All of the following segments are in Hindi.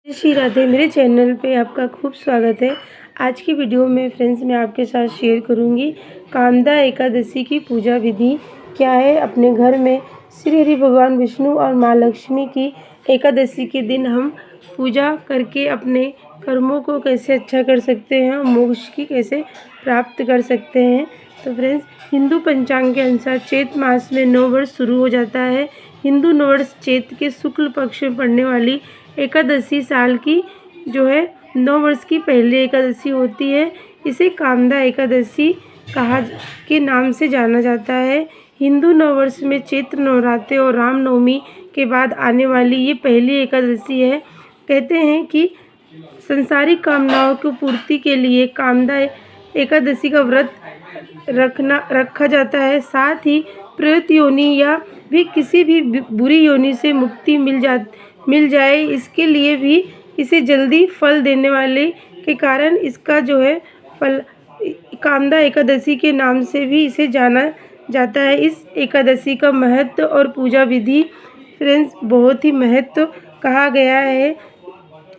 श्री राधे। मेरे चैनल पे आपका खूब स्वागत है। आज की वीडियो में फ्रेंड्स मैं आपके साथ शेयर करूंगी कामदा एकादशी की पूजा विधि क्या है। अपने घर में श्री हरि भगवान विष्णु और माँ लक्ष्मी की एकादशी के दिन हम पूजा करके अपने कर्मों को कैसे अच्छा कर सकते हैं और मोक्ष की कैसे प्राप्त कर सकते हैं। तो फ्रेंड्स, हिंदू पंचांग के अनुसार चैत मास में नववर्ष शुरू हो जाता है। हिंदू नववर्ष चैत के शुक्ल पक्ष में पड़ने वाली एकादशी साल की जो है 9 वर्ष की पहली एकादशी होती है। इसे कामदा एकादशी कहा के नाम से जाना जाता है। हिंदू नववर्ष में चैत्र नवरात्रि और रामनवमी के बाद आने वाली ये पहली एकादशी है। कहते हैं कि संसारिक कामनाओं की पूर्ति के लिए कामदा एकादशी का व्रत रखा जाता है। साथ ही प्रेत योनि या भी किसी भी बुरी योनि से मुक्ति मिल जाए, इसके लिए भी इसे जल्दी फल देने वाले के कारण इसका जो है फल कामदा एकादशी के नाम से भी इसे जाना जाता है। इस एकादशी का महत्व और पूजा विधि फ्रेंड्स बहुत ही महत्व कहा गया है।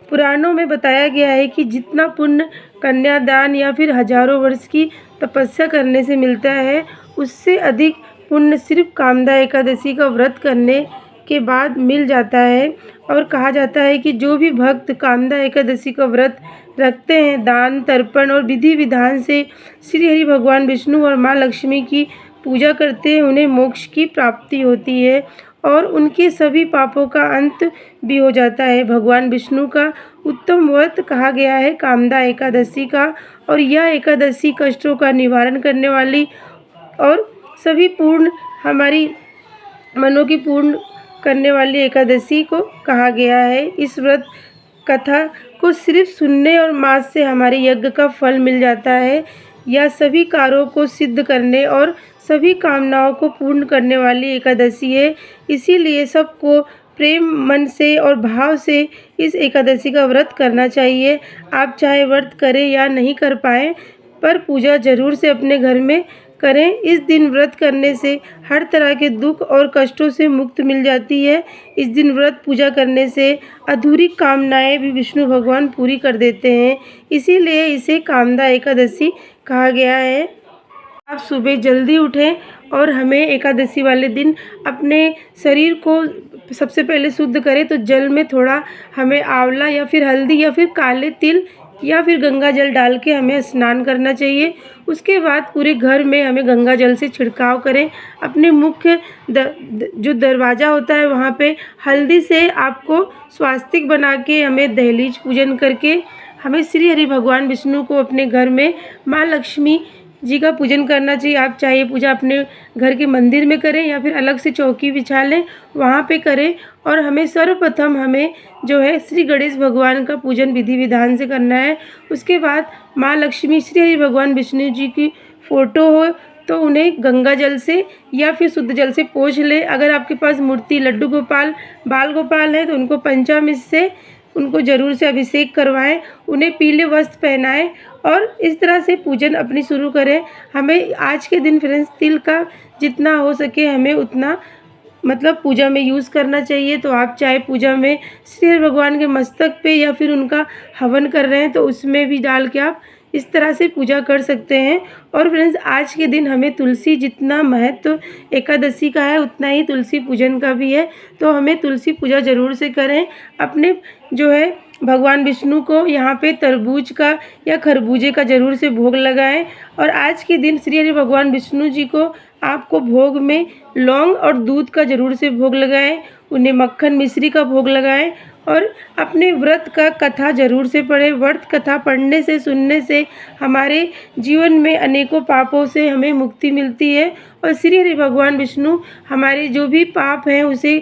पुराणों में बताया गया है कि जितना पुण्य कन्यादान या फिर हजारों वर्ष की तपस्या करने से मिलता है, उससे अधिक पुण्य सिर्फ कामदा एकादशी का व्रत करने के बाद मिल जाता है। और कहा जाता है कि जो भी भक्त कामदा एकादशी का व्रत रखते हैं, दान तर्पण और विधि विधान से श्री हरि भगवान विष्णु और माँ लक्ष्मी की पूजा करते हैं, उन्हें मोक्ष की प्राप्ति होती है और उनके सभी पापों का अंत भी हो जाता है। भगवान विष्णु का उत्तम व्रत कहा गया है कामदा एकादशी का, और यह एकादशी कष्टों का निवारण करने वाली और सभी हमारी मनों की पूर्ण करने वाली एकादशी को कहा गया है। इस व्रत कथा को सिर्फ सुनने और मास से हमारे यज्ञ का फल मिल जाता है। यह सभी कार्यों को सिद्ध करने और सभी कामनाओं को पूर्ण करने वाली एकादशी है। इसीलिए सबको प्रेम मन से और भाव से इस एकादशी का व्रत करना चाहिए। आप चाहे व्रत करें या नहीं कर पाएँ, पर पूजा जरूर से अपने घर में करें। इस दिन व्रत करने से हर तरह के दुख और कष्टों से मुक्ति मिल जाती है। इस दिन व्रत पूजा करने से अधूरी कामनाएं भी विष्णु भगवान पूरी कर देते हैं। इसीलिए इसे कामदा एकादशी कहा गया है। आप सुबह जल्दी उठें और हमें एकादशी वाले दिन अपने शरीर को सबसे पहले शुद्ध करें। तो जल में थोड़ा हमें आंवला या फिर हल्दी या फिर काले तिल या फिर गंगा जल डाल के हमें स्नान करना चाहिए। उसके बाद पूरे घर में हमें गंगा जल से छिड़काव करें। अपने मुख्य जो दरवाज़ा होता है वहाँ पे हल्दी से आपको स्वास्तिक बना के हमें दहलीज पूजन करके हमें श्री हरि भगवान विष्णु को अपने घर में माँ लक्ष्मी जी का पूजन करना चाहिए। आप चाहे पूजा अपने घर के मंदिर में करें या फिर अलग से चौकी बिछा लें, वहाँ पे करें। और हमें सर्वप्रथम हमें जो है श्री गणेश भगवान का पूजन विधि विधान से करना है। उसके बाद माँ लक्ष्मी श्री हरि भगवान विष्णु जी की फ़ोटो हो तो उन्हें गंगा जल से या फिर शुद्ध जल से पोंछ ले। अगर आपके पास मूर्ति लड्डू गोपाल बाल गोपाल है तो उनको पंचामृत से उनको ज़रूर से अभिषेक करवाएं, उन्हें पीले वस्त्र पहनाएं और इस तरह से पूजन अपनी शुरू करें। हमें आज के दिन फ्रेंड्स तिल का जितना हो सके हमें उतना पूजा में यूज़ करना चाहिए। तो आप चाहे पूजा में श्री हरि भगवान के मस्तक पे या फिर उनका हवन कर रहे हैं तो उसमें भी डाल के आप इस तरह से पूजा कर सकते हैं। और फ्रेंड्स, आज के दिन हमें तुलसी जितना महत्व एकादशी का है उतना ही तुलसी पूजन का भी है। तो हमें तुलसी पूजा ज़रूर से करें। अपने जो है भगवान विष्णु को यहाँ पे तरबूज का या खरबूजे का ज़रूर से भोग लगाएं। और आज के दिन श्री हरि भगवान विष्णु जी को आपको भोग में लौंग और दूध का ज़रूर से भोग लगाएं, उन्हें मक्खन मिश्री का भोग लगाएं और अपने व्रत का कथा ज़रूर से पढ़ें। व्रत कथा पढ़ने से सुनने से हमारे जीवन में अनेकों पापों से हमें मुक्ति मिलती है और श्री हरि भगवान विष्णु हमारे जो भी पाप हैं उसे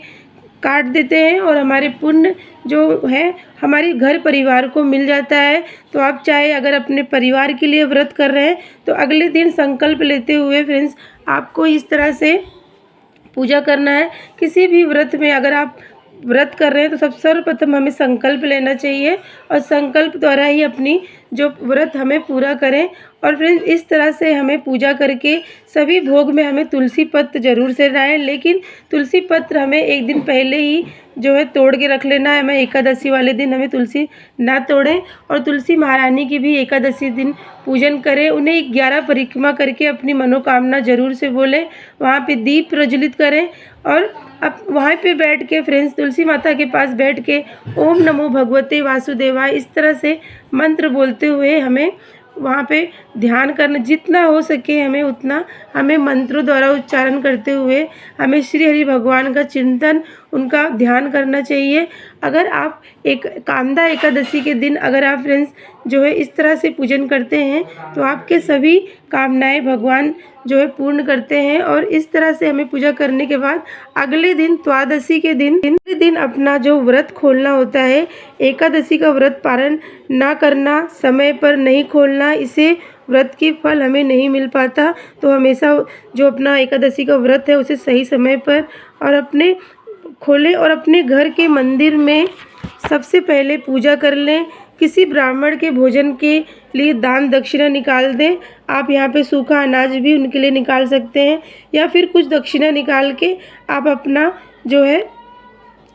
काट देते हैं और हमारे पुण्य जो है हमारे घर परिवार को मिल जाता है। तो आप चाहे अगर अपने परिवार के लिए व्रत कर रहे हैं तो अगले दिन संकल्प लेते हुए फ्रेंड्स आपको इस तरह से पूजा करना है। किसी भी व्रत में अगर आप व्रत कर रहे हैं तो सर्वप्रथम हमें संकल्प लेना चाहिए और संकल्प द्वारा ही अपनी जो व्रत हमें पूरा करें। और फ्रेंड्स इस तरह से हमें पूजा करके सभी भोग में हमें तुलसी पत्र ज़रूर से लाएं, लेकिन तुलसी पत्र हमें एक दिन पहले ही जो है तोड़ के रख लेना है। हमें एकादशी वाले दिन हमें तुलसी ना तोड़ें, और तुलसी महारानी की भी एकादशी दिन पूजन करें। उन्हें 11 परिक्रमा करके अपनी मनोकामना ज़रूर से बोलें, वहाँ पे दीप प्रज्वलित करें, और अब वहाँ पे बैठ के फ्रेंड्स तुलसी माता के पास बैठ के ओम नमो भगवते वासुदेवाय इस तरह से मंत्र बोलते हुए हमें वहाँ पे ध्यान करना, जितना हो सके हमें उतना हमें मंत्रों द्वारा उच्चारण करते हुए हमें श्री हरि भगवान का चिंतन, उनका ध्यान करना चाहिए। अगर आप एक कामदा एकादशी के दिन अगर आप फ्रेंड्स जो है इस तरह से पूजन करते हैं तो आपके सभी कामनाएं भगवान जो है पूर्ण करते हैं। और इस तरह से हमें पूजा करने के बाद अगले दिन द्वादशी के दिन अपना जो व्रत खोलना होता है, एकादशी का व्रत पारण ना करना, समय पर नहीं खोलना, इसे व्रत की फल हमें नहीं मिल पाता। तो हमेशा जो अपना एकादशी का व्रत है उसे सही समय पर और अपने खोलें, और अपने घर के मंदिर में सबसे पहले पूजा कर लें। किसी ब्राह्मण के भोजन के लिए दान दक्षिणा निकाल दें। आप यहाँ पे सूखा अनाज भी उनके लिए निकाल सकते हैं, या फिर कुछ दक्षिणा निकाल के आप अपना जो है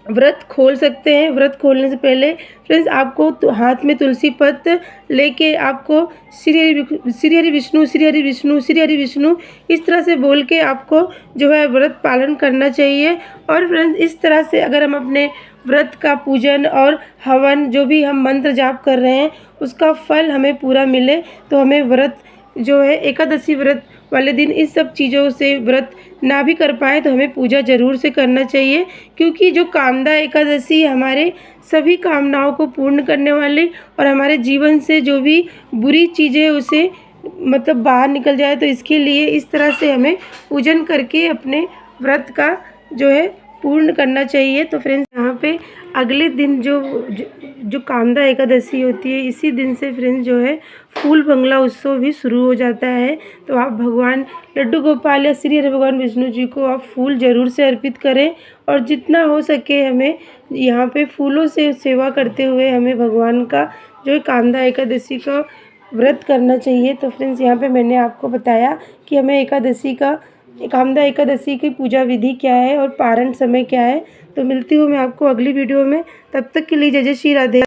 व्रत खोल सकते हैं। व्रत खोलने से पहले फ्रेंड्स आपको हाथ में तुलसी पत्र लेके आपको श्री हरि विष्णु, श्री हरि विष्णु, श्री हरि विष्णु इस तरह से बोल के आपको जो है व्रत पालन करना चाहिए। और फ्रेंड्स इस तरह से अगर हम अपने व्रत का पूजन और हवन जो भी हम मंत्र जाप कर रहे हैं उसका फल हमें पूरा मिले, तो हमें व्रत जो है एकादशी व्रत वाले दिन इस सब चीज़ों से व्रत ना भी कर पाए तो हमें पूजा ज़रूर से करना चाहिए, क्योंकि जो कामदा एकादशी हमारे सभी कामनाओं को पूर्ण करने वाली और हमारे जीवन से जो भी बुरी चीज़ें उसे मतलब बाहर निकल जाए, तो इसके लिए इस तरह से हमें पूजन करके अपने व्रत का जो है पूर्ण करना चाहिए। तो फ्रेंड्स यहाँ पे अगले दिन जो कामदा एकादशी होती है, इसी दिन से फ्रेंड्स जो है फूल बंगला उत्सव भी शुरू हो जाता है। तो आप भगवान लड्डू गोपाल या श्री हरि भगवान विष्णु जी को आप फूल ज़रूर से अर्पित करें, और जितना हो सके हमें यहाँ पे फूलों से सेवा करते हुए हमें भगवान का जो है कामदा एकादशी का व्रत करना चाहिए। तो फ्रेंड्स यहाँ पे मैंने आपको बताया कि हमें कामदा एकादशी की पूजा विधि क्या है और पारण समय क्या है। तो मिलती हूँ मैं आपको अगली वीडियो में, तब तक के लिए जय जय श्री राधे।